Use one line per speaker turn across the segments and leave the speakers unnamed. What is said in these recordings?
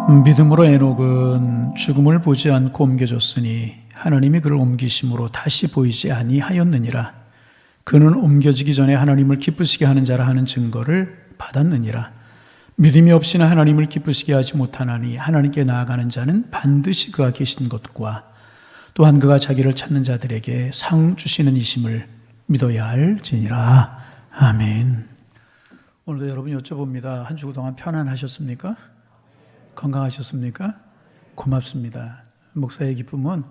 믿음으로 에녹은 죽음을 보지 않고 옮겨졌으니 하나님이 그를 옮기심으로 다시 보이지 아니하였느니라. 그는 옮겨지기 전에 하나님을 기쁘시게 하는 자라 하는 증거를 받았느니라. 믿음이 없이는 하나님을 기쁘시게 하지 못하나니 하나님께 나아가는 자는 반드시 그가 계신 것과 또한 그가 자기를 찾는 자들에게 상 주시는 이심을 믿어야 할지니라. 아멘. 오늘도 여러분 여쭤봅니다. 한 주 동안 편안하셨습니까? 건강하셨습니까? 고맙습니다. 목사의 기쁨은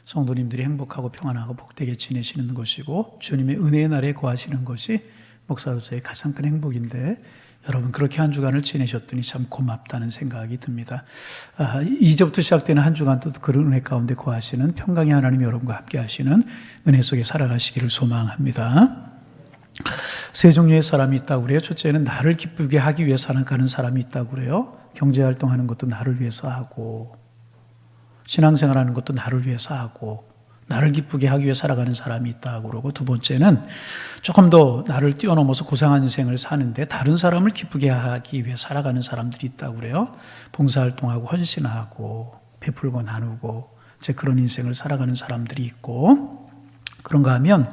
성도님들이 행복하고 평안하고 복되게 지내시는 것이고 주님의 은혜의 날에 거하시는 것이 목사로서의 가장 큰 행복인데 여러분 그렇게 한 주간을 지내셨더니 참 고맙다는 생각이 듭니다. 이제부터 시작되는 한 주간도 그런 은혜 가운데 거하시는 평강의 하나님이 여러분과 함께 하시는 은혜 속에 살아가시기를 소망합니다. 세 종류의 사람이 있다고 그래요. 첫째는 나를 기쁘게 하기 위해 살아가는 사람이 있다고 그래요. 경제활동하는 것도 나를 위해서 하고 신앙생활하는 것도 나를 위해서 하고 나를 기쁘게 하기 위해 살아가는 사람이 있다고 그러고, 두 번째는 조금 더 나를 뛰어넘어서 고상한 인생을 사는데 다른 사람을 기쁘게 하기 위해 살아가는 사람들이 있다고 그래요. 봉사활동하고 헌신하고 베풀고 나누고 이제 그런 인생을 살아가는 사람들이 있고, 그런가 하면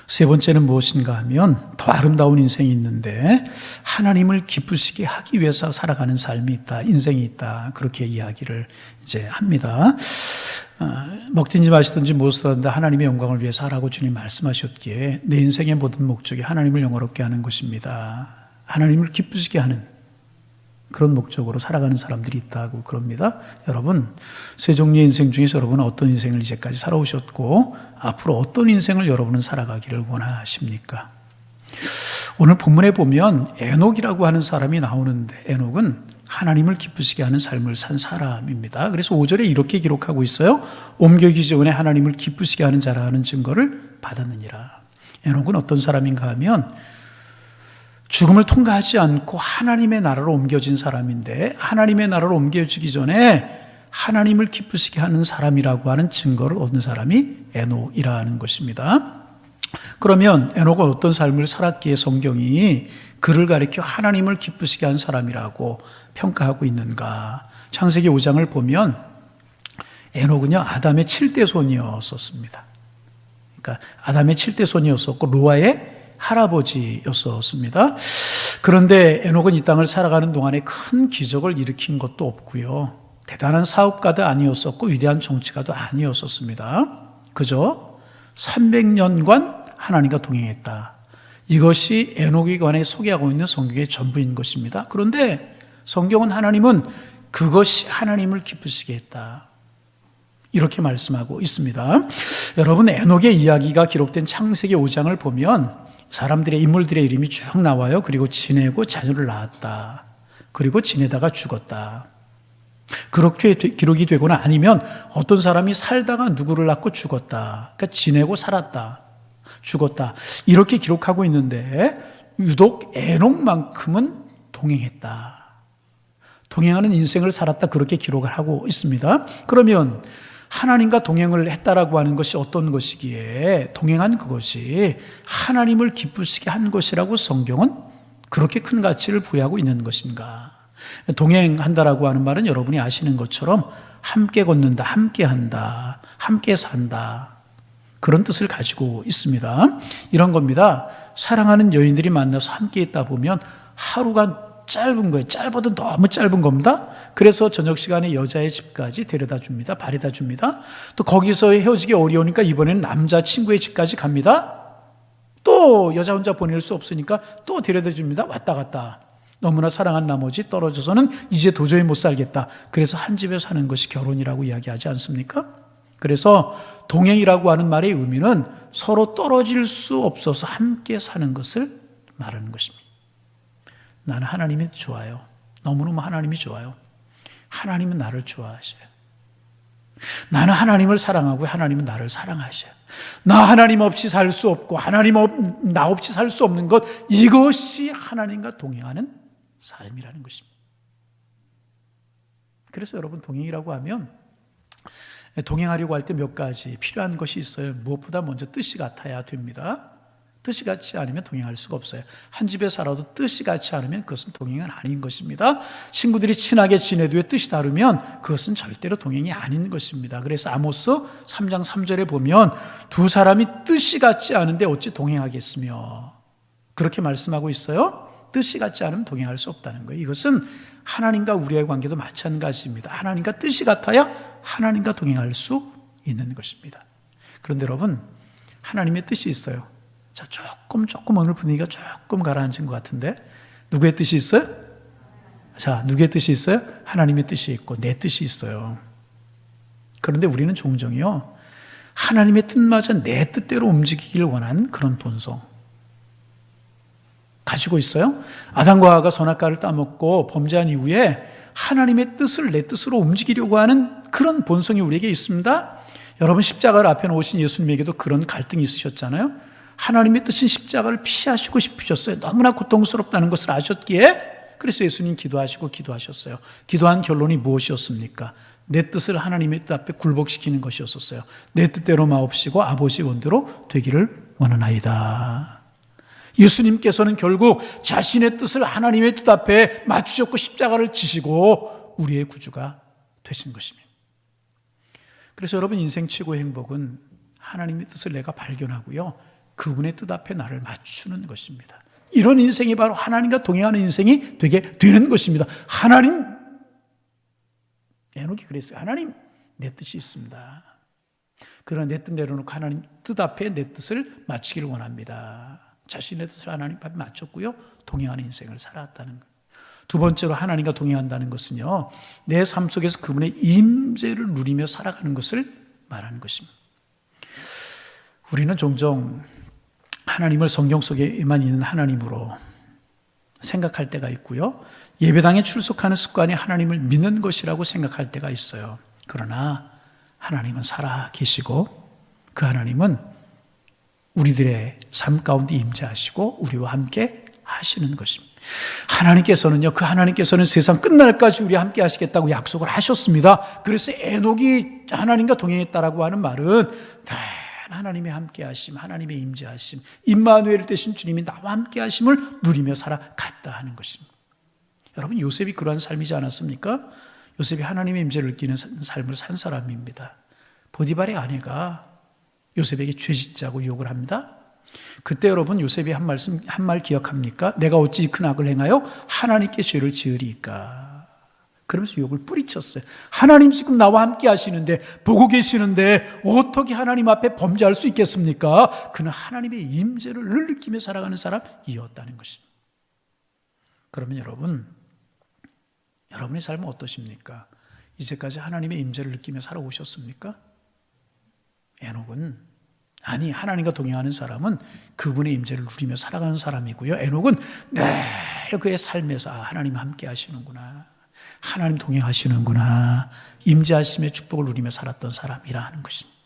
세 번째는 무엇인가 하면 더 아름다운 인생이 있는데 하나님을 기쁘시게 하기 위해서 살아가는 삶이 있다, 인생이 있다, 그렇게 이야기를 이제 합니다. 먹든지 마시든지 무엇을 하든지 하나님의 영광을 위해서 하라고 주님 말씀하셨기에 내 인생의 모든 목적이 하나님을 영화롭게 하는 것입니다. 하나님을 기쁘시게 하는 그런 목적으로 살아가는 사람들이 있다고 그럽니다. 여러분, 세 종류의 인생 중에서 여러분은 어떤 인생을 이제까지 살아오셨고 앞으로 어떤 인생을 여러분은 살아가기를 원하십니까? 오늘 본문에 보면 에녹이라고 하는 사람이 나오는데 에녹은 하나님을 기쁘시게 하는 삶을 산 사람입니다. 그래서 5절에 이렇게 기록하고 있어요. 옮겨지기 전에 하나님을 기쁘시게 하는 자라 하는 증거를 받았느니라. 에녹은 어떤 사람인가 하면 죽음을 통과하지 않고 하나님의 나라로 옮겨진 사람인데 하나님의 나라로 옮겨지기 전에 하나님을 기쁘시게 하는 사람이라고 하는 증거를 얻은 사람이 에녹이라는 것입니다. 그러면 에녹은 어떤 삶을 살았기에 성경이 그를 가리켜 하나님을 기쁘시게 한 사람이라고 평가하고 있는가? 창세기 5장을 보면 에녹은요 아담의 7대 손이었습니다. 그러니까 아담의 7대 손이었었고 노아의 할아버지였었습니다. 그런데 에녹은 이 땅을 살아가는 동안에 큰 기적을 일으킨 것도 없고요. 대단한 사업가도 아니었었고 위대한 정치가도 아니었었습니다. 그저 300년간 하나님과 동행했다. 이것이 에녹에 관해 소개하고 있는 성경의 전부인 것입니다. 그런데 성경은 하나님은 그것이 하나님을 기쁘시게 했다, 이렇게 말씀하고 있습니다. 여러분, 에녹의 이야기가 기록된 창세기 5장을 보면 사람들의 인물들의 이름이 쭉 나와요. 그리고 지내고 자녀를 낳았다. 그리고 지내다가 죽었다. 그렇게 기록이 되거나 아니면 어떤 사람이 살다가 누구를 낳고 죽었다. 그러니까 지내고 살았다, 죽었다, 이렇게 기록하고 있는데 유독 에녹만큼은 동행했다, 동행하는 인생을 살았다, 그렇게 기록을 하고 있습니다. 그러면 하나님과 동행을 했다라고 하는 것이 어떤 것이기에 동행한 그것이 하나님을 기쁘시게 한 것이라고 성경은 그렇게 큰 가치를 부여하고 있는 것인가? 동행한다라고 하는 말은 여러분이 아시는 것처럼 함께 걷는다, 함께 한다, 함께 산다, 그런 뜻을 가지고 있습니다. 이런 겁니다. 사랑하는 여인들이 만나서 함께 있다 보면 하루가 짧은 거예요. 짧아도 너무 짧은 겁니다. 그래서 저녁 시간에 여자의 집까지 데려다 줍니다. 바래다 줍니다. 또 거기서 헤어지기 어려우니까 이번에는 남자친구의 집까지 갑니다. 또 여자 혼자 보낼 수 없으니까 또 데려다 줍니다. 왔다 갔다. 너무나 사랑한 나머지 떨어져서는 이제 도저히 못 살겠다. 그래서 한 집에 사는 것이 결혼이라고 이야기하지 않습니까? 그래서 동행이라고 하는 말의 의미는 서로 떨어질 수 없어서 함께 사는 것을 말하는 것입니다. 나는 하나님이 좋아요. 너무너무 하나님이 좋아요. 하나님은 나를 좋아하셔요. 나는 하나님을 사랑하고 하나님은 나를 사랑하셔요. 나 하나님 없이 살 수 없고 나 없이 살 수 없는 것, 이것이 하나님과 동행하는 삶이라는 것입니다. 그래서 여러분, 동행이라고 하면 동행하려고 할 때 몇 가지 필요한 것이 있어요. 무엇보다 먼저 뜻이 같아야 됩니다. 뜻이 같지 않으면 동행할 수가 없어요. 한 집에 살아도 뜻이 같지 않으면 그것은 동행은 아닌 것입니다. 친구들이 친하게 지내도 뜻이 다르면 그것은 절대로 동행이 아닌 것입니다. 그래서 아모스 3장 3절에 보면 두 사람이 뜻이 같지 않은데 어찌 동행하겠으며 그렇게 말씀하고 있어요. 뜻이 같지 않으면 동행할 수 없다는 거예요. 이것은 하나님과 우리의 관계도 마찬가지입니다. 하나님과 뜻이 같아야 하나님과 동행할 수 있는 것입니다. 그런데 여러분, 하나님의 뜻이 있어요. 자, 조금 오늘 분위기가 조금 가라앉은 것 같은데 누구의 뜻이 있어요? 자, 누구의 뜻이 있어요? 하나님의 뜻이 있고 내 뜻이 있어요. 그런데 우리는 종종요, 하나님의 뜻마저 내 뜻대로 움직이기를 원하는 그런 본성 가지고 있어요. 아담과 하와가 선악과를 따먹고 범죄한 이후에 하나님의 뜻을 내 뜻으로 움직이려고 하는 그런 본성이 우리에게 있습니다. 여러분, 십자가를 앞에 놓으신 예수님에게도 그런 갈등이 있으셨잖아요. 하나님의 뜻은 십자가를 피하시고 싶으셨어요. 너무나 고통스럽다는 것을 아셨기에 그래서 예수님 기도하셨어요. 기도한 결론이 무엇이었습니까? 내 뜻을 하나님의 뜻 앞에 굴복시키는 것이었어요. 내 뜻대로 마옵시고 아버지 원대로 되기를 원하나이다. 예수님께서는 결국 자신의 뜻을 하나님의 뜻 앞에 맞추셨고 십자가를 지시고 우리의 구주가 되신 것입니다. 그래서 여러분, 인생 최고의 행복은 하나님의 뜻을 내가 발견하고요, 그분의 뜻 앞에 나를 맞추는 것입니다. 이런 인생이 바로 하나님과 동행하는 인생이 되게 되는 것입니다. 하나님, 에녹이 그랬어요. 하나님, 내 뜻이 있습니다. 그러나 내 뜻 내려놓고 하나님 뜻 앞에 내 뜻을 맞추기를 원합니다. 자신의 뜻을 하나님 앞에 맞췄고요, 동행하는 인생을 살아왔다는 거예요. 두 번째로 하나님과 동행한다는 것은요, 내 삶 속에서 그분의 임재를 누리며 살아가는 것을 말하는 것입니다. 우리는 종종 하나님을 성경 속에만 있는 하나님으로 생각할 때가 있고요, 예배당에 출석하는 습관이 하나님을 믿는 것이라고 생각할 때가 있어요. 그러나 하나님은 살아 계시고 그 하나님은 우리들의 삶 가운데 임재하시고 우리와 함께 하시는 것입니다. 하나님께서는 세상 끝날까지 우리와 함께 하시겠다고 약속을 하셨습니다. 그래서 에녹이 하나님과 동행했다라고 하는 말은 하나님의 함께 하심, 하나님의 임재하심, 임마누엘 되신 주님이 나와 함께 하심을 누리며 살아갔다 하는 것입니다. 여러분, 요셉이 그러한 삶이지 않았습니까? 요셉이 하나님의 임재를 느끼는 삶을 산 사람입니다. 보디발의 아내가 요셉에게 죄짓자고 유혹을 합니다. 그때 여러분, 요셉이 한 말 기억합니까? 내가 어찌 큰 악을 행하여 하나님께 죄를 지으리까? 그러면서 유혹을 뿌리쳤어요. 하나님 지금 나와 함께 하시는데, 보고 계시는데 어떻게 하나님 앞에 범죄할 수 있겠습니까? 그는 하나님의 임재를 늘 느끼며 살아가는 사람이었다는 것입니다. 그러면 여러분의 삶은 어떠십니까? 이제까지 하나님의 임재를 느끼며 살아오셨습니까? 에녹은, 아니, 하나님과 동행하는 사람은 그분의 임재를 누리며 살아가는 사람이고요, 에녹은 늘 그의 삶에서 하나님 함께 하시는구나, 하나님 동행하시는구나, 임재하심의 축복을 누리며 살았던 사람이라 하는 것입니다.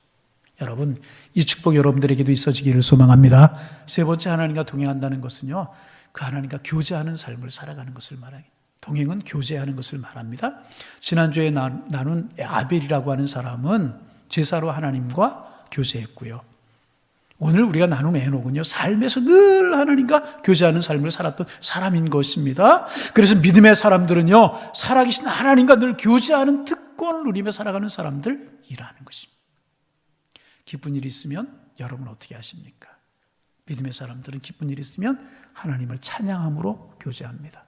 여러분, 이 축복 여러분들에게도 있어지기를 소망합니다. 세 번째, 하나님과 동행한다는 것은요, 그 하나님과 교제하는 삶을 살아가는 것을 말합니다. 동행은 교제하는 것을 말합니다. 지난주에 나눈 아벨이라고 하는 사람은 제사로 하나님과 교제했고요, 오늘 우리가 나눈 에녹은요, 삶에서 늘 하나님과 교제하는 삶을 살았던 사람인 것입니다. 그래서 믿음의 사람들은요, 살아계신 하나님과 늘 교제하는 특권을 누리며 살아가는 사람들이라는 것입니다. 기쁜 일이 있으면 여러분 어떻게 하십니까? 믿음의 사람들은 기쁜 일이 있으면 하나님을 찬양함으로 교제합니다.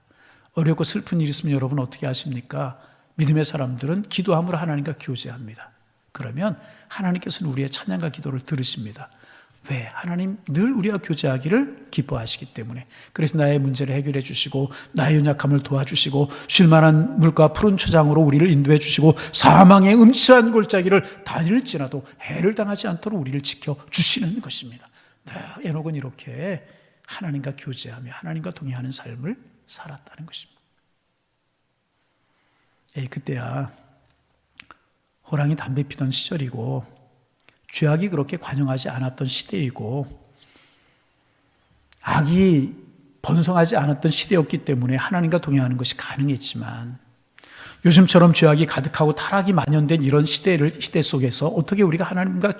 어렵고 슬픈 일이 있으면 여러분 어떻게 하십니까? 믿음의 사람들은 기도함으로 하나님과 교제합니다. 그러면 하나님께서는 우리의 찬양과 기도를 들으십니다. 왜? 하나님 늘 우리와 교제하기를 기뻐하시기 때문에. 그래서 나의 문제를 해결해 주시고 나의 연약함을 도와주시고 쉴만한 물과 푸른 초장으로 우리를 인도해 주시고 사망의 음침한 골짜기를 다닐지라도 해를 당하지 않도록 우리를 지켜주시는 것입니다. 에녹은 이렇게 하나님과 교제하며 하나님과 동행하는 삶을 살았다는 것입니다. 그때야 호랑이 담배 피던 시절이고 죄악이 그렇게 관영하지 않았던 시대이고 악이 번성하지 않았던 시대였기 때문에 하나님과 동행하는 것이 가능했지만, 요즘처럼 죄악이 가득하고 타락이 만연된 이런 시대 속에서 어떻게 우리가 하나님과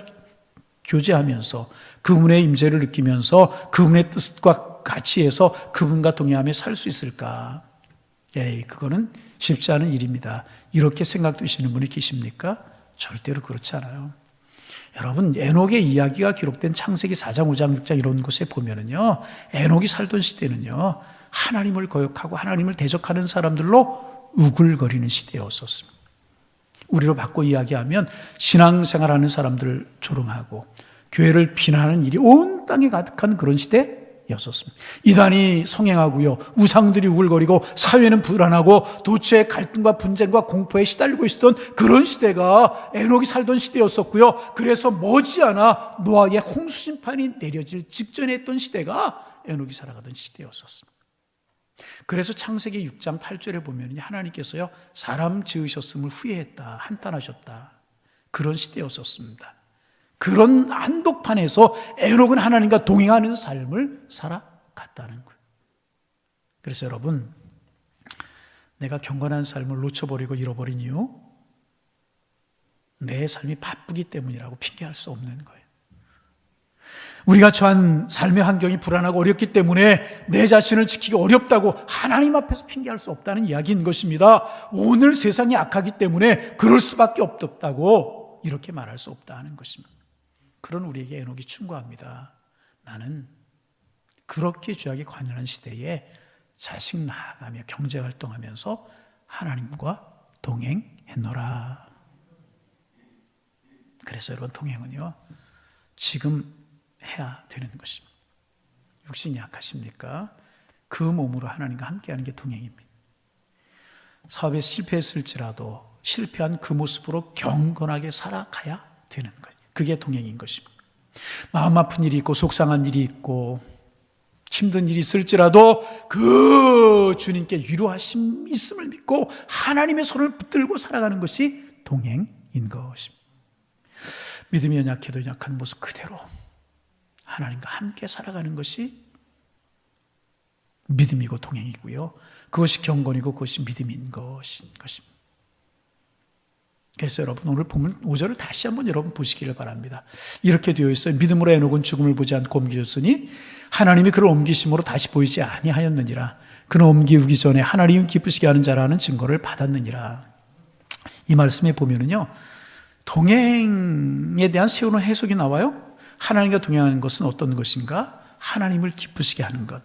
교제하면서 그분의 임재를 느끼면서 그분의 뜻과 같이 해서 그분과 동행하며 살 수 있을까? 그거는 쉽지 않은 일입니다. 이렇게 생각되시는 분이 계십니까? 절대로 그렇지 않아요. 여러분, 에녹의 이야기가 기록된 창세기 4장, 5장, 6장 이런 곳에 보면은요, 에녹이 살던 시대는요, 하나님을 거역하고 하나님을 대적하는 사람들로 우글거리는 시대였었습니다. 우리로 바꿔 이야기하면 신앙생활하는 사람들을 조롱하고 교회를 비난하는 일이 온 땅에 가득한 그런 시대였었습니다. 이단이 성행하고요, 우상들이 우글거리고 사회는 불안하고 도처의 갈등과 분쟁과 공포에 시달리고 있었던 그런 시대가 에녹이 살던 시대였었고요. 그래서 머지않아 노아의 홍수 심판이 내려질 직전에 했던 시대가 에녹이 살아가던 시대였었습니다. 그래서 창세기 6장 8절에 보면 하나님께서요, 사람 지으셨음을 후회했다, 한탄하셨다, 그런 시대였었습니다. 그런 한복판에서 에녹은 하나님과 동행하는 삶을 살아갔다는 거예요. 그래서 여러분, 내가 경건한 삶을 놓쳐버리고 잃어버린 이유, 내 삶이 바쁘기 때문이라고 핑계할 수 없는 거예요. 우리가 처한 삶의 환경이 불안하고 어렵기 때문에 내 자신을 지키기 어렵다고 하나님 앞에서 핑계할 수 없다는 이야기인 것입니다. 오늘 세상이 악하기 때문에 그럴 수밖에 없다고 이렇게 말할 수 없다는 것입니다. 그런 우리에게 에녹이 충고합니다. 나는 그렇게 죄악에 관련한 시대에 자식 낳아가며 경제활동하면서 하나님과 동행했노라. 그래서 여러분, 동행은요, 지금 해야 되는 것입니다. 육신이 약하십니까? 그 몸으로 하나님과 함께하는 게 동행입니다. 사업에 실패했을지라도 실패한 그 모습으로 경건하게 살아가야 되는 거예요. 그게 동행인 것입니다. 마음 아픈 일이 있고 속상한 일이 있고 힘든 일이 있을지라도 그 주님께 위로하심 있음을 믿고 하나님의 손을 붙들고 살아가는 것이 동행인 것입니다. 믿음이 연약해도 연약한 모습 그대로 하나님과 함께 살아가는 것이 믿음이고 동행이고요, 그것이 경건이고 그것이 믿음인 것입니다. 그래서 여러분, 오늘 보면 5절을 다시 한번 여러분 보시기를 바랍니다. 이렇게 되어 있어요. 믿음으로 에녹은 죽음을 보지 않고 옮겨졌으니 하나님이 그를 옮기심으로 다시 보이지 아니하였느니라. 그는 옮기우기 전에 하나님 기쁘시게 하는 자라는 증거를 받았느니라. 이 말씀에 보면은요, 동행에 대한 세우는 해석이 나와요. 하나님과 동행하는 것은 어떤 것인가? 하나님을 기쁘시게 하는 것.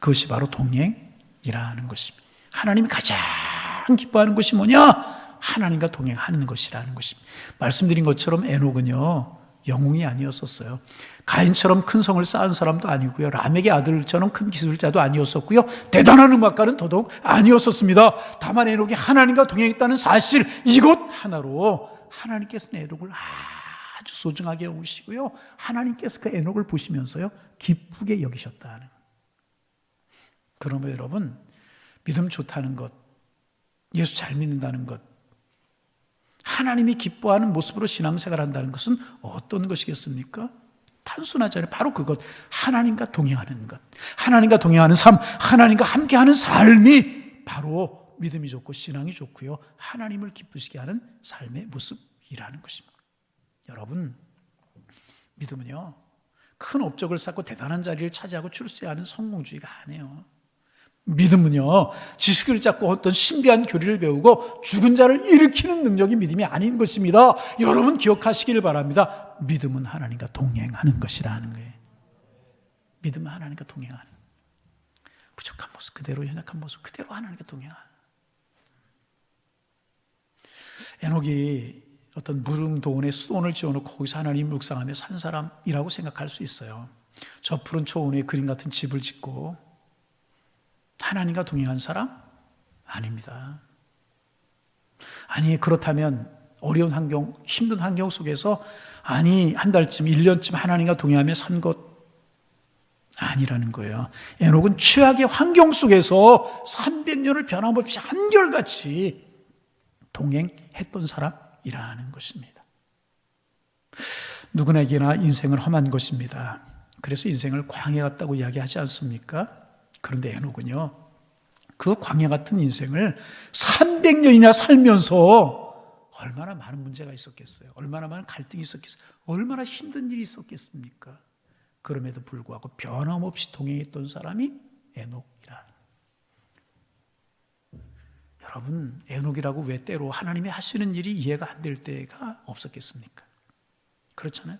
그것이 바로 동행이라는 것입니다. 하나님이 가장 기뻐하는 것이 뭐냐? 하나님과 동행하는 것이라는 것입니다. 말씀드린 것처럼 에녹은요, 영웅이 아니었었어요. 가인처럼 큰 성을 쌓은 사람도 아니고요, 라멕의 아들처럼 큰 기술자도 아니었었고요, 대단한 음악가는 더더욱 아니었었습니다. 다만 에녹이 하나님과 동행했다는 사실, 이것 하나로 하나님께서는 에녹을 아주 소중하게 여기시고요, 하나님께서 그 에녹을 보시면서요, 기쁘게 여기셨다는. 그러면 여러분, 믿음 좋다는 것, 예수 잘 믿는다는 것, 하나님이 기뻐하는 모습으로 신앙생활 한다는 것은 어떤 것이겠습니까? 단순하잖아요. 바로 그것, 하나님과 동행하는 것, 하나님과 동행하는 삶, 하나님과 함께하는 삶이 바로 믿음이 좋고 신앙이 좋고요, 하나님을 기쁘시게 하는 삶의 모습이라는 것입니다. 여러분, 믿음은요, 큰 업적을 쌓고 대단한 자리를 차지하고 출세하는 성공주의가 아니에요. 믿음은요, 지식을 쌓고 어떤 신비한 교리를 배우고 죽은 자를 일으키는 능력이 믿음이 아닌 것입니다. 여러분 기억하시길 바랍니다. 믿음은 하나님과 동행하는 것이라는 거예요. 믿음은 하나님과 동행하는, 부족한 모습 그대로, 연약한 모습 그대로 하나님과 동행하는. 에녹이 어떤 무릉도원에 수도원을 지어놓고 거기서 하나님 묵상하며 산 사람이라고 생각할 수 있어요. 저 푸른 초원에 그림 같은 집을 짓고 하나님과 동행한 사람? 아닙니다. 아니, 그렇다면 어려운 환경, 힘든 환경 속에서 한 달쯤, 1년쯤 하나님과 동행하며 산 것 아니라는 거예요. 에녹은 최악의 환경 속에서 300년을 변함없이 한결같이 동행했던 사람이라는 것입니다. 누구에게나 인생은 험한 것입니다. 그래서 인생을 광야 같다고 이야기하지 않습니까? 그런데 에녹은요, 그 광야 같은 인생을 300년이나 살면서 얼마나 많은 문제가 있었겠어요. 얼마나 많은 갈등이 있었겠어요. 얼마나 힘든 일이 있었겠습니까? 그럼에도 불구하고 변함없이 동행했던 사람이 에녹이라. 여러분, 에녹이라고 왜 때로 하나님이 하시는 일이 이해가 안 될 때가 없었겠습니까? 그렇잖아요.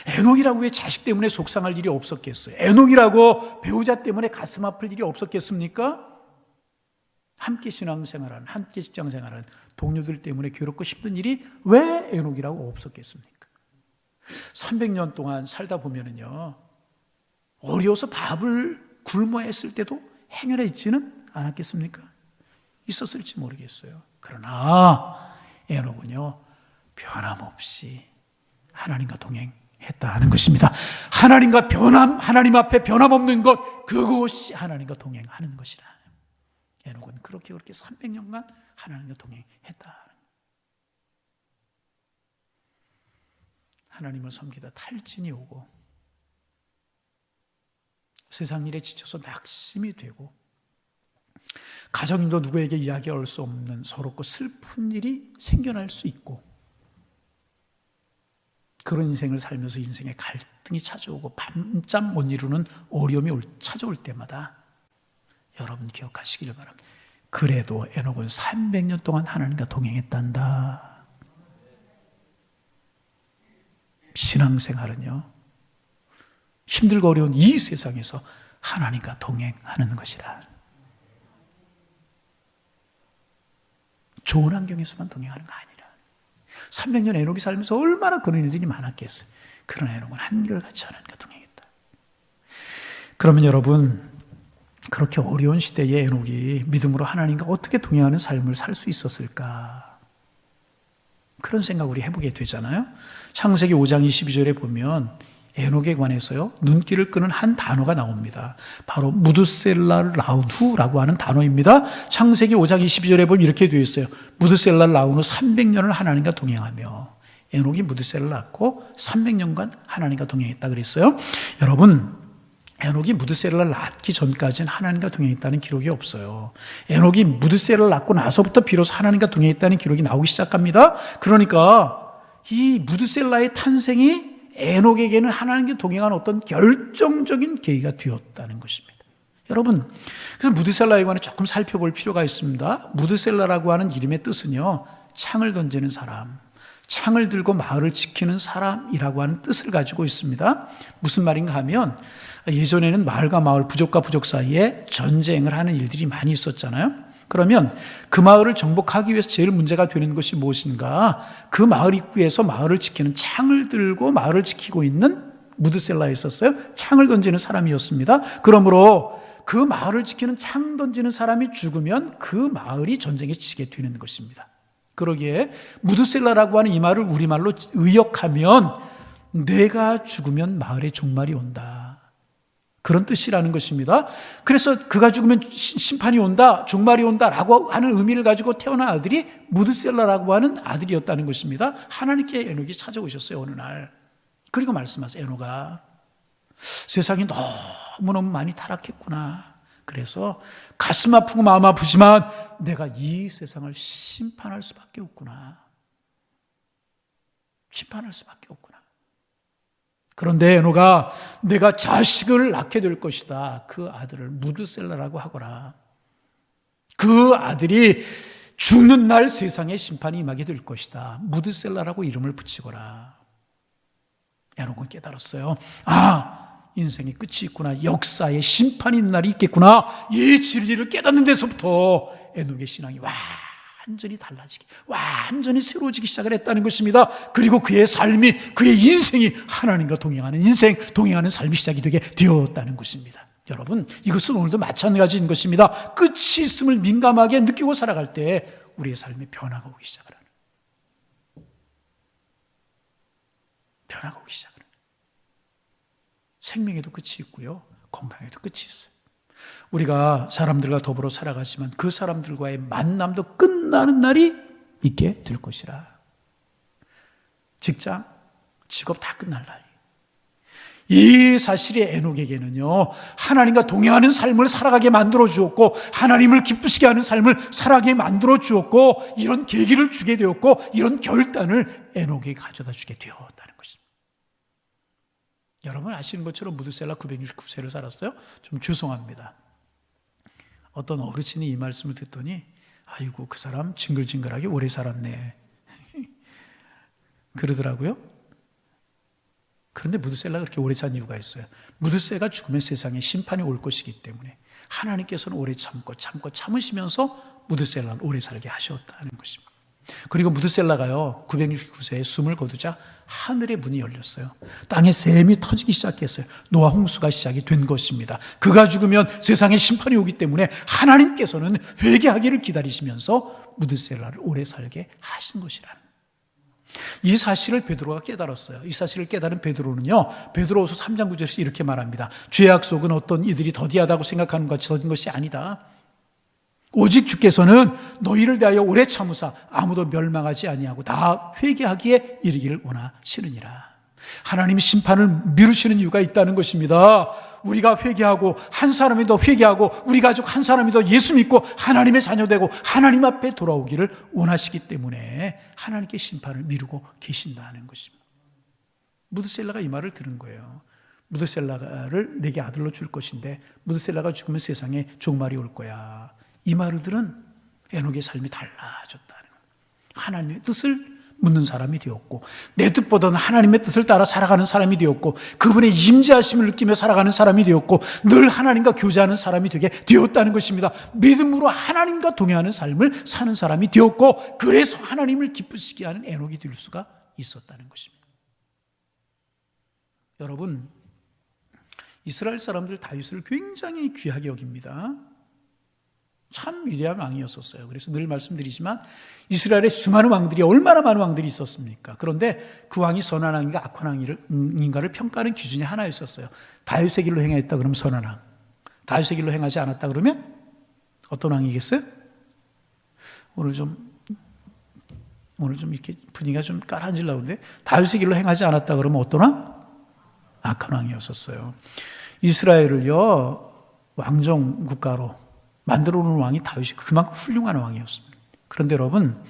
에녹이라고 왜 자식 때문에 속상할 일이 없었겠어요? 에녹이라고 배우자 때문에 가슴 아플 일이 없었겠습니까? 함께 신앙생활하는, 함께 직장생활하는 동료들 때문에 괴롭고 힘든 일이 왜 에녹이라고 없었겠습니까? 300년 동안 살다 보면은요, 어려워서 밥을 굶어 했을 때도 행여나 있지는 않았겠습니까? 있었을지 모르겠어요. 그러나 에녹은요, 변함없이 하나님과 동행했다는 것입니다. 하나님 앞에 변함없는 것, 그것이 하나님과 동행하는 것이라. 에녹은 그렇게 300년간 하나님과 동행했다. 하나님을 섬기다 탈진이 오고 세상 일에 지쳐서 낙심이 되고 가정도 누구에게 이야기할 수 없는 서럽고 슬픈 일이 생겨날 수 있고 그런 인생을 살면서 인생의 갈등이 찾아오고 밤잠 못 이루는 어려움이 찾아올 때마다 여러분 기억하시기를 바랍니다. 그래도 에녹은 300년 동안 하나님과 동행했단다. 신앙생활은요, 힘들고 어려운 이 세상에서 하나님과 동행하는 것이라. 좋은 환경에서만 동행하는 거 아니라 300년 에녹이 살면서 얼마나 그런 일들이 많았겠어요. 그런 에녹은 한결같이 하나님과 동행했다. 그러면 여러분, 그렇게 어려운 시대에 에녹이 믿음으로 하나님과 어떻게 동행하는 삶을 살 수 있었을까? 그런 생각을 우리 해보게 되잖아요. 창세기 5장 22절에 보면 에녹에 관해서요, 눈길을 끄는 한 단어가 나옵니다. 바로 무드셀라 라우누라고 하는 단어입니다. 창세기 5장 22절에 보면 이렇게 되어 있어요. 무드셀라 라우누 300년을 하나님과 동행하며. 에녹이 무드셀라를 낳고 300년간 하나님과 동행했다 그랬어요. 여러분, 에녹이 무드셀라를 낳기 전까지는 하나님과 동행했다는 기록이 없어요. 에녹이 무드셀라를 낳고 나서부터 비로소 하나님과 동행했다는 기록이 나오기 시작합니다. 그러니까 이 무드셀라의 탄생이 에녹에게는 하나님과 동행한 어떤 결정적인 계기가 되었다는 것입니다. 여러분, 그래서 무드셀라에 관해 조금 살펴볼 필요가 있습니다. 무드셀라라고 하는 이름의 뜻은요, 창을 던지는 사람, 창을 들고 마을을 지키는 사람이라고 하는 뜻을 가지고 있습니다. 무슨 말인가 하면 예전에는 마을과 마을, 부족과 부족 사이에 전쟁을 하는 일들이 많이 있었잖아요. 그러면 그 마을을 정복하기 위해서 제일 문제가 되는 것이 무엇인가? 그 마을 입구에서 마을을 지키는 창을 들고 마을을 지키고 있는 무드셀라에 있었어요. 창을 던지는 사람이었습니다. 그러므로 그 마을을 지키는 창 던지는 사람이 죽으면 그 마을이 전쟁에 지게 되는 것입니다. 그러기에 무드셀라라고 하는 이 말을 우리말로 의역하면 내가 죽으면 마을의 종말이 온다, 그런 뜻이라는 것입니다. 그래서 그가 죽으면 심판이 온다, 종말이 온다라고 하는 의미를 가지고 태어난 아들이 무드셀라라고 하는 아들이었다는 것입니다. 하나님께 에녹이 찾아오셨어요, 어느 날. 그리고 말씀하세요. 에녹아, 세상이 너무너무 많이 타락했구나. 그래서 가슴 아프고 마음 아프지만 내가 이 세상을 심판할 수밖에 없구나. 심판할 수밖에 없구나. 그런데 에녹아, 내가 자식을 낳게 될 것이다. 그 아들을 무드셀라라고 하거라. 그 아들이 죽는 날 세상에 심판이 임하게 될 것이다. 무드셀라라고 이름을 붙이거라. 에녹은 깨달았어요. 인생의 끝이 있구나. 역사의 심판이 있는 날이 있겠구나. 이 진리를 깨닫는 데서부터 에녹의 신앙이 완전히 달라지기, 완전히 새로워지기 시작을 했다는 것입니다. 그리고 그의 삶이, 그의 인생이 하나님과 동행하는 인생, 동행하는 삶이 시작이 되게 되었다는 것입니다. 여러분, 이것은 오늘도 마찬가지인 것입니다. 끝이 있음을 민감하게 느끼고 살아갈 때 우리의 삶에 변화가 오기 시작을 하는, 변화가 오기 시작을 하는. 생명에도 끝이 있고요, 건강에도 끝이 있어요. 우리가 사람들과 더불어 살아가지만 그 사람들과의 만남도 끝나는 날이 있게 될 것이라. 직장, 직업 다 끝날 날. 이 사실이 에녹에게는요, 하나님과 동행하는 삶을 살아가게 만들어 주었고, 하나님을 기쁘시게 하는 삶을 살아가게 만들어 주었고, 이런 계기를 주게 되었고, 이런 결단을 에녹에게 가져다 주게 되었다는 것입니다. 여러분 아시는 것처럼 무드셀라 969세를 살았어요? 좀 죄송합니다. 어떤 어르신이 이 말씀을 듣더니, 아이고 그 사람 징글징글하게 오래 살았네 그러더라고요. 그런데 무드셀라가 그렇게 오래 산 이유가 있어요. 무드셀라가 죽으면 세상에 심판이 올 것이기 때문에 하나님께서는 오래 참으시면서 무드셀라는 오래 살게 하셨다는 것입니다. 그리고 무드셀라가요 969세에 숨을 거두자 하늘의 문이 열렸어요. 땅에 샘이 터지기 시작했어요. 노아 홍수가 시작이 된 것입니다. 그가 죽으면 세상에 심판이 오기 때문에 하나님께서는 회개하기를 기다리시면서 무드셀라를 오래 살게 하신 것이라는, 이 사실을 베드로가 깨달았어요. 이 사실을 깨달은 베드로는요, 베드로후서 3장 9절에서 이렇게 말합니다. 죄의 약속은 어떤 이들이 더디하다고 생각하는 것 같이 더딘 것이 아니다. 오직 주께서는 너희를 대하여 오래 참으사 아무도 멸망하지 아니하고 다 회개하기에 이르기를 원하시느니라. 하나님이 심판을 미루시는 이유가 있다는 것입니다. 우리가 회개하고 한 사람이 더 회개하고 우리 가족 한 사람이 더 예수 믿고 하나님의 자녀 되고 하나님 앞에 돌아오기를 원하시기 때문에 하나님께 심판을 미루고 계신다는 것입니다. 무드셀라가 이 말을 들은 거예요. 무드셀라를 내게 아들로 줄 것인데 무드셀라가 죽으면 세상에 종말이 올 거야. 이 말을 들은 에녹의 삶이 달라졌다는 거예요. 하나님의 뜻을 묻는 사람이 되었고, 내 뜻보다는 하나님의 뜻을 따라 살아가는 사람이 되었고, 그분의 임재하심을 느끼며 살아가는 사람이 되었고, 늘 하나님과 교제하는 사람이 되게 되었다는 것입니다. 믿음으로 하나님과 동행하는 삶을 사는 사람이 되었고, 그래서 하나님을 기쁘시게 하는 에녹이 될 수가 있었다는 것입니다. 여러분, 이스라엘 사람들 다윗을 굉장히 귀하게 여깁니다. 참 위대한 왕이었었어요. 그래서 늘 말씀드리지만 이스라엘의 수많은 왕들이 얼마나 많은 왕들이 있었습니까? 그런데 그 왕이 선한 왕인가 악한 왕인가를 평가하는 기준이 하나 있었어요. 다윗의 길로 행했다 그러면 선한 왕, 다윗의 길로 행하지 않았다 그러면 어떤 왕이겠어요? 오늘 좀 이렇게 분위기가 좀 깔아앉으려는데, 다윗의 길로 행하지 않았다 그러면 어떤 왕? 악한 왕이었었어요. 이스라엘을요 왕정 국가로 만들어 놓은 왕이 다윗이 그만큼 훌륭한 왕이었습니다. 그런데 여러분,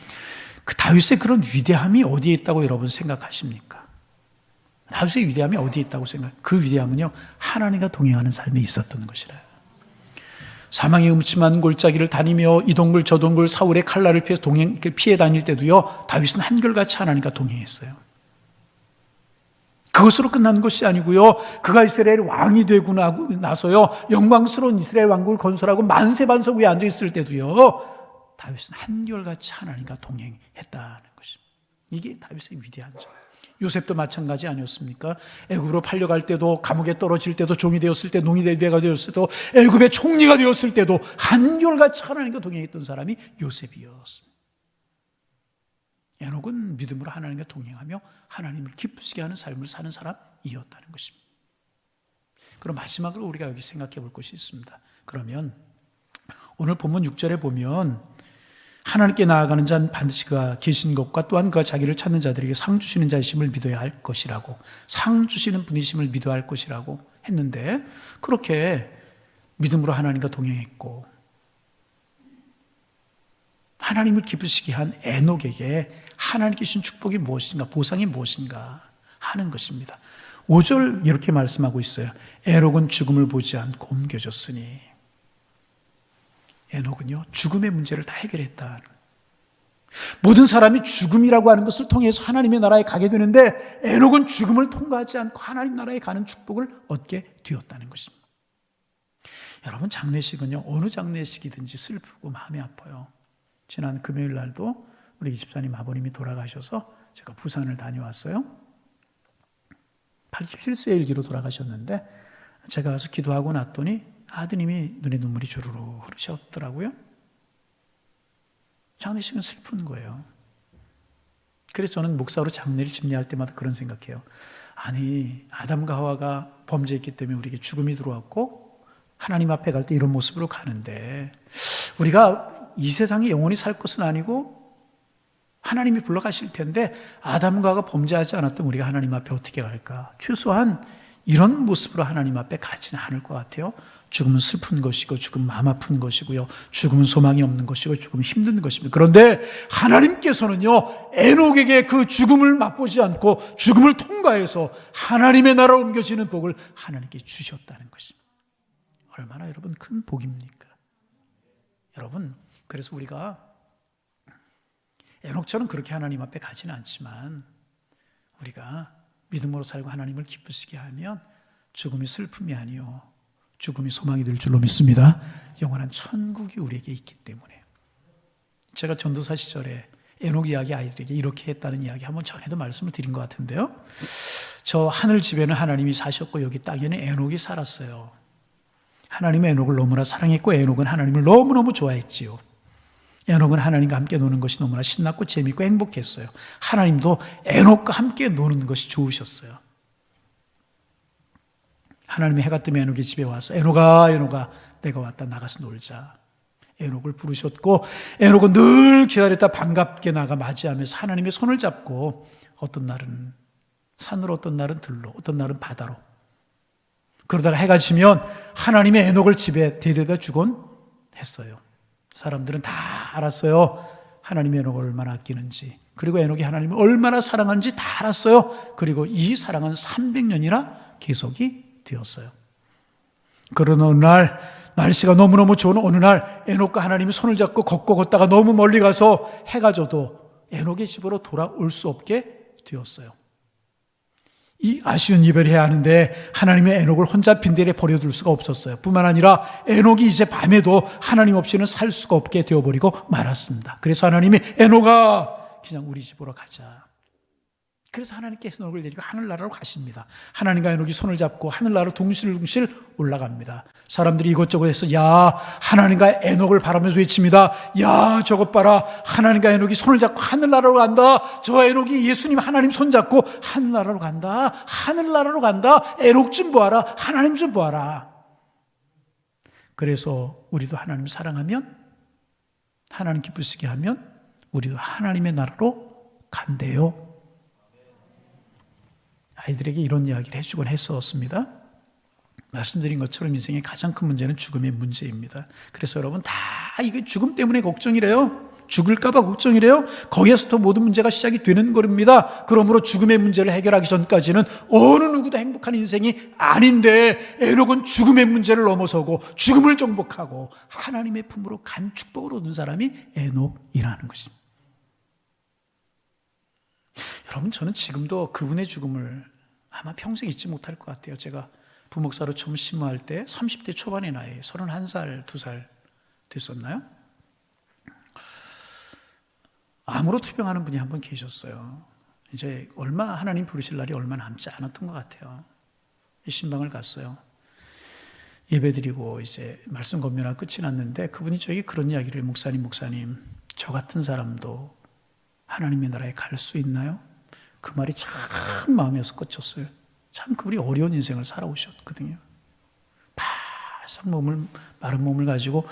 그 다윗의 그런 위대함이 어디에 있다고 여러분 생각하십니까? 다윗의 위대함이 어디에 있다고 그 위대함은요 하나님과 동행하는 삶에 있었던 것이라. 사망의 음침한 골짜기를 다니며 이 동굴 저 동굴 사울의 칼날을 피해 다닐 때도요 다윗은 한결같이 하나님과 동행했어요. 그것으로 끝난 것이 아니고요, 그가 이스라엘의 왕이 되고 나서요 영광스러운 이스라엘 왕국을 건설하고 만세반석 위에 앉아 있을 때도요 다윗은 한결같이 하나님과 동행했다는 것입니다. 이게 다윗의 위대한 점. 요셉도 마찬가지 아니었습니까? 애굽으로 팔려갈 때도, 감옥에 떨어질 때도, 종이 되었을 때, 농이 되었을 때도, 애굽의 총리가 되었을 때도 한결같이 하나님과 동행했던 사람이 요셉이었습니다. 에녹은 믿음으로 하나님과 동행하며 하나님을 기쁘시게 하는 삶을 사는 사람이었다는 것입니다. 그럼 마지막으로 우리가 여기 생각해 볼 것이 있습니다. 그러면 오늘 본문 6절에 보면 하나님께 나아가는 자는 반드시 그가 계신 것과 또한 그가 자기를 찾는 자들에게 상 주시는 자이심을 믿어야 할 것이라고, 상 주시는 분이심을 믿어야 할 것이라고 했는데, 그렇게 믿음으로 하나님과 동행했고 하나님을 기쁘시게 한 에녹에게 하나님께 주신 축복이 무엇인가, 보상이 무엇인가 하는 것입니다. 5절 이렇게 말씀하고 있어요. 에녹은 죽음을 보지 않고 옮겨졌으니. 에녹은요 죽음의 문제를 다 해결했다. 모든 사람이 죽음이라고 하는 것을 통해서 하나님의 나라에 가게 되는데, 에녹은 죽음을 통과하지 않고 하나님 나라에 가는 축복을 얻게 되었다는 것입니다. 여러분, 장례식은요 어느 장례식이든지 슬프고 마음이 아파요. 지난 금요일 날도 우리 집사님 아버님이 돌아가셔서 제가 부산을 다녀왔어요. 87세 일기로 돌아가셨는데 제가 가서 기도하고 났더니 아드님이 눈에 눈물이 주르르 흐르셨더라고요. 장례식은 슬픈 거예요. 그래서 저는 목사로 장례를 집례할 때마다 그런 생각해요. 아니, 아담과 하와가 범죄했기 때문에 우리에게 죽음이 들어왔고 하나님 앞에 갈 때 이런 모습으로 가는데, 우리가 이 세상에 영원히 살 것은 아니고 하나님이 불러가실 텐데 아담과 하와가 범죄하지 않았다면 우리가 하나님 앞에 어떻게 갈까? 최소한 이런 모습으로 하나님 앞에 가지는 않을 것 같아요. 죽음은 슬픈 것이고 죽음은 마음 아픈 것이고요. 죽음은 소망이 없는 것이고 죽음은 힘든 것입니다. 그런데 하나님께서는요, 에녹에게 그 죽음을 맛보지 않고 죽음을 통과해서 하나님의 나라로 옮겨지는 복을 하나님께 주셨다는 것입니다. 얼마나 여러분 큰 복입니까? 여러분, 그래서 우리가 에녹처럼 그렇게 하나님 앞에 가지는 않지만 우리가 믿음으로 살고 하나님을 기쁘시게 하면 죽음이 슬픔이 아니요 죽음이 소망이 될 줄로 믿습니다. 영원한 천국이 우리에게 있기 때문에. 제가 전도사 시절에 에녹 이야기 아이들에게 이렇게 했다는 이야기 한번 전에도 말씀을 드린 것 같은데요. 저 하늘 집에는 하나님이 사셨고 여기 땅에는 에녹이 살았어요. 하나님은 에녹을 너무나 사랑했고 에녹은 하나님을 너무너무 좋아했지요. 에녹은 하나님과 함께 노는 것이 너무나 신났고 재밌고 행복했어요. 하나님도 에녹과 함께 노는 것이 좋으셨어요. 하나님이 해가 뜨면 에녹이 집에 와서 에녹아 내가 왔다, 나가서 놀자. 에녹을 부르셨고 에녹은 늘 기다렸다 반갑게 나가 맞이하면서 하나님의 손을 잡고 어떤 날은 산으로, 어떤 날은 들로, 어떤 날은 바다로, 그러다가 해가 지면 하나님의 에녹을 집에 데려다 주곤 했어요. 사람들은 다 알았어요. 하나님이 에녹을 얼마나 아끼는지, 그리고 에녹이 하나님을 얼마나 사랑하는지 다 알았어요. 그리고 이 사랑은 300년이나 계속이 되었어요. 그런 어느 날, 날씨가 너무너무 좋은 어느 날 에녹과 하나님이 손을 잡고 걷다가 너무 멀리 가서 해가 져도 에녹의 집으로 돌아올 수 없게 되었어요. 이 아쉬운 이별해야 하는데 하나님의 에녹을 혼자 빈들에 버려둘 수가 없었어요. 뿐만 아니라 에녹이 이제 밤에도 하나님 없이는 살 수가 없게 되어버리고 말았습니다. 그래서 하나님이 에녹아 그냥 우리 집으로 가자. 그래서 하나님께서 에녹을 데리고 하늘나라로 가십니다. 하나님과 에녹이 손을 잡고 하늘나라로 둥실둥실 올라갑니다. 사람들이 이것저것 해서 야, 하나님과 에녹을 바라면서 외칩니다. 야, 저것 봐라. 하나님과 에녹이 손을 잡고 하늘나라로 간다. 저 에녹이 예수님 하나님 손 잡고 하늘나라로 간다. 하늘나라로 간다. 에녹 좀 보아라. 하나님 좀 보아라. 그래서 우리도 하나님 사랑하면, 하나님 기쁘시게 하면 우리도 하나님의 나라로 간대요. 아이들에게 이런 이야기를 해주곤 했었습니다. 말씀드린 것처럼 인생의 가장 큰 문제는 죽음의 문제입니다. 그래서 여러분 다 이게 죽음 때문에 걱정이래요. 죽을까 봐 걱정이래요. 거기에서부터 모든 문제가 시작이 되는 겁니다. 그러므로 죽음의 문제를 해결하기 전까지는 어느 누구도 행복한 인생이 아닌데 에녹은 죽음의 문제를 넘어서고 죽음을 정복하고 하나님의 품으로 간 축복을 얻은 사람이 에녹이라는 것입니다. 여러분, 저는 지금도 그분의 죽음을 아마 평생 잊지 못할 것 같아요. 제가 부목사로 처음 심무할 때 30대 초반의 나이, 31살, 2살 됐었나요? 암으로 투병하는 분이 한 분 계셨어요. 이제 하나님 부르실 날이 얼마 남지 않았던 것 같아요. 신방을 갔어요. 예배드리고 이제 말씀 건면하고 끝이 났는데 그분이 저에게 그런 이야기를 해요. 목사님, 저 같은 사람도 하나님의 나라에 갈 수 있나요? 그 말이 참 마음에서 꽂혔어요. 참 그분이 어려운 인생을 살아오셨거든요. 바싹 마른 몸을 가지고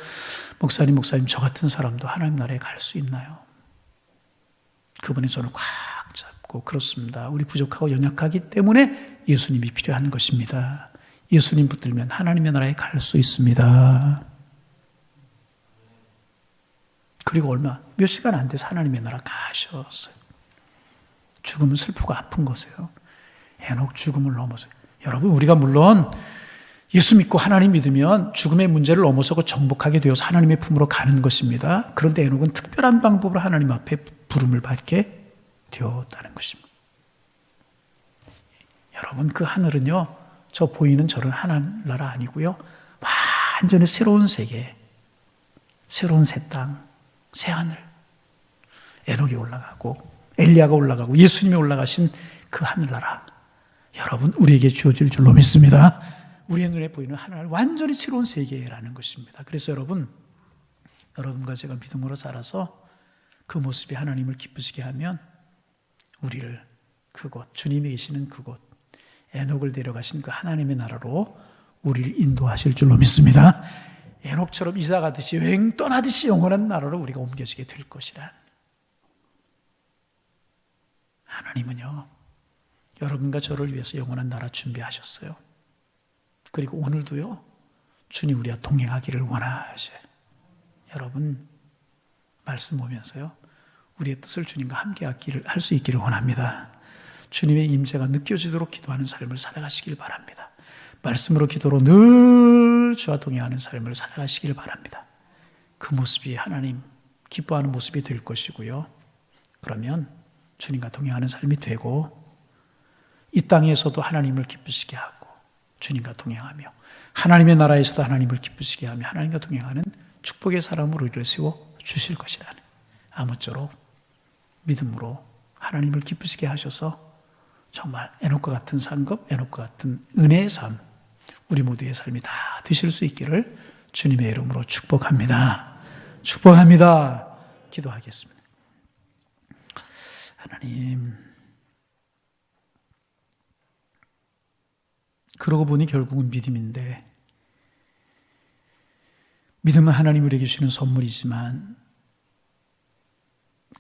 목사님 저 같은 사람도 하나님 나라에 갈 수 있나요? 그분의 손을 꽉 잡고 그렇습니다. 우리 부족하고 연약하기 때문에 예수님이 필요한 것입니다. 예수님 붙들면 하나님의 나라에 갈 수 있습니다. 그리고 몇 시간 안 돼서 하나님의 나라 가셨어요. 죽음은 슬프고 아픈 것이에요. 에녹 죽음을 넘어서. 여러분, 우리가 물론 예수 믿고 하나님 믿으면 죽음의 문제를 넘어서고 정복하게 되어서 하나님의 품으로 가는 것입니다. 그런데 에녹은 특별한 방법으로 하나님 앞에 부름을 받게 되었다는 것입니다. 여러분, 그 하늘은요, 저 보이는 저런 하늘나라 아니고요, 완전히 새로운 세계, 새로운 새 땅, 새 하늘. 에녹이 올라가고 엘리야가 올라가고 예수님이 올라가신 그 하늘나라, 여러분 우리에게 주어질 줄로 믿습니다. 우리의 눈에 보이는 하늘, 완전히 새로운 세계라는 것입니다. 그래서 여러분과 제가 믿음으로 살아서 그 모습이 하나님을 기쁘시게 하면 우리를 그곳, 주님이 계시는 그곳, 에녹을 데려가신 그 하나님의 나라로 우리를 인도하실 줄로 믿습니다. 에녹처럼 이사 가듯이 여행 떠나듯이 영원한 나라로 우리가 옮겨지게 될 것이라. 하나님은요, 여러분과 저를 위해서 영원한 나라 준비하셨어요. 그리고 오늘도요, 주님 우리와 동행하기를 원하셔요. 여러분, 말씀 보면서요, 우리의 뜻을 주님과 함께 할 수 있기를 원합니다. 주님의 임재가 느껴지도록 기도하는 삶을 살아가시길 바랍니다. 말씀으로 기도로 늘 주와 동행하는 삶을 살아가시길 바랍니다. 그 모습이 하나님 기뻐하는 모습이 될 것이고요. 그러면 주님과 동행하는 삶이 되고 이 땅에서도 하나님을 기쁘시게 하고 주님과 동행하며 하나님의 나라에서도 하나님을 기쁘시게 하며 하나님과 동행하는 축복의 사람으로 우리를 세워 주실 것이라는 아무쪼록 믿음으로 하나님을 기쁘시게 하셔서 정말 에녹과 같은 상급, 에녹과 같은 은혜의 삶, 우리 모두의 삶이 다 되실 수 있기를 주님의 이름으로 축복합니다. 축복합니다. 기도하겠습니다. 하나님, 그러고 보니 결국은 믿음인데, 믿음은 하나님 우리에게 주시는 선물이지만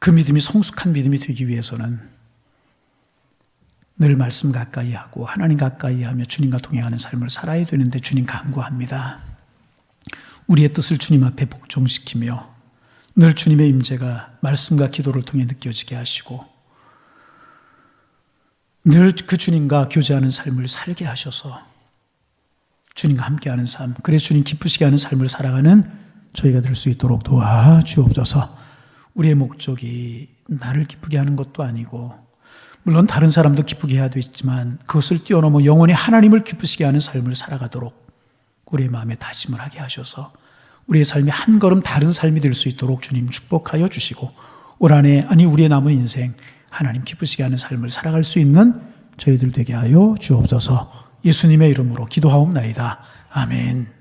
그 믿음이 성숙한 믿음이 되기 위해서는 늘 말씀 가까이 하고 하나님 가까이 하며 주님과 동행하는 삶을 살아야 되는데 주님 간구합니다. 우리의 뜻을 주님 앞에 복종시키며 늘 주님의 임재가 말씀과 기도를 통해 느껴지게 하시고 늘 그 주님과 교제하는 삶을 살게 하셔서 주님과 함께하는 삶, 그래서 주님 기쁘시게 하는 삶을 살아가는 저희가 될 수 있도록 도와주옵소서. 우리의 목적이 나를 기쁘게 하는 것도 아니고 물론 다른 사람도 기쁘게 해야 되지만 그것을 뛰어넘어 영원히 하나님을 기쁘시게 하는 삶을 살아가도록 우리의 마음에 다짐을 하게 하셔서 우리의 삶이 한 걸음 다른 삶이 될 수 있도록 주님 축복하여 주시고 올 한해 우리의 남은 인생 하나님 기쁘시게 하는 삶을 살아갈 수 있는 저희들 되게 하여 주옵소서. 예수님의 이름으로 기도하옵나이다. 아멘.